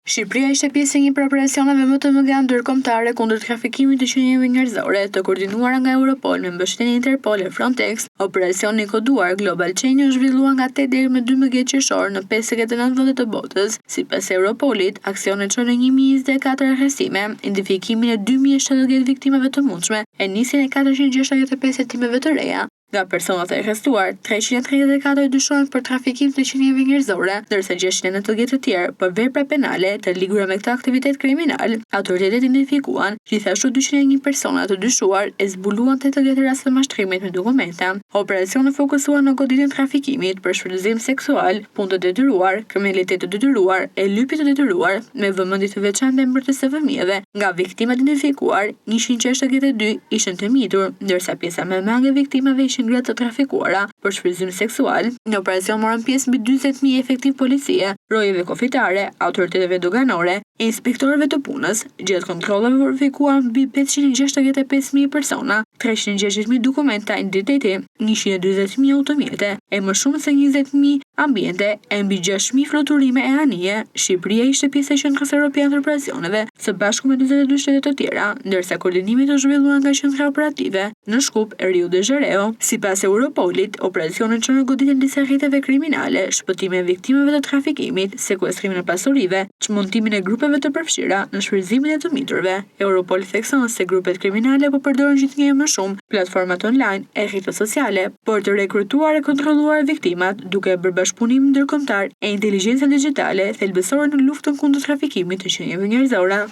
Shqipëria ishte pjesë e një prej operacioneve më të mëdha ndërkombëtare kundër trafikimit të qenieve njerëzore, të koordinuara nga Europol me mbështetjen e Interpol e Frontex. Operacioni i koduar Global Chain u zhvillua nga 8 deri më 12 qershor në 59 vende të botës. Sipas Europolit, aksioni çon në 1024 arrestime, identifikimin e 2070 viktimave të mundshme e nisjen e 465 hetimeve të reja. Nga personat e arrestuar, 334 dyshohen për trafikim të qenieve njerëzore, ndërsa 690 të tjerë për vepra penale të lidhura me këtë aktivitet kriminal. Autoritetet identifikuan gjithashtu 201 persona të dyshuar e zbuluan 80 raste mashtrimit me dokumenta. Operacioni fokusuan në goditjen e trafikimit për shfrytëzim seksual, punë të detyruar, kriminalitet të detyruar e lypje të detyruar, me vëmendje të veçantë mbrojtjes së fëmijëve. Nga viktimat identifikuar, 162 ishin të mitur, ndërsa pjesa më e madhe e viktimave ishin gratë të trafikuara për shfrytëzim seksual. Në operacion morën pjesë mbi 40.000 efektiv policie, rojeve kufitare, autoriteteve doganore e inspektorëve të punës. Gjatë kontrolleve verifikuan mbi 565.000 persona, 360.000 dokumenta identiteti, 140.000 automjete e më shumë se 20.000 ambiente e mbi 6.000 fluturime e anije. Shqipëria ishte pjesë e qendrës europiane të operacioneve, së bashku me 42 shtete të tjera, ndërsa koordinimi u zhvillua nga qendra operative në Shkup e Rio de Janeiro. Sipas Europolit, operacioni çon në goditjen e disa rrjeteve kriminale, shpëtimin e viktimave të trafikimit, sekuestrimin e pasurive, çmontimin e grupeve të përfshira në shfrytëzimin e të miturve. Europol thekson se grupet kriminale po përdorin gjithnjë më shumë platformat online e rrjetet sociale për të rekrutuar e kontrolluar viktimat, duke bërë bashkëpunim ndërkombëtar e inteligjencën digjitale thelbësore në luftën kundër trafikimit të qenieve njerëzore.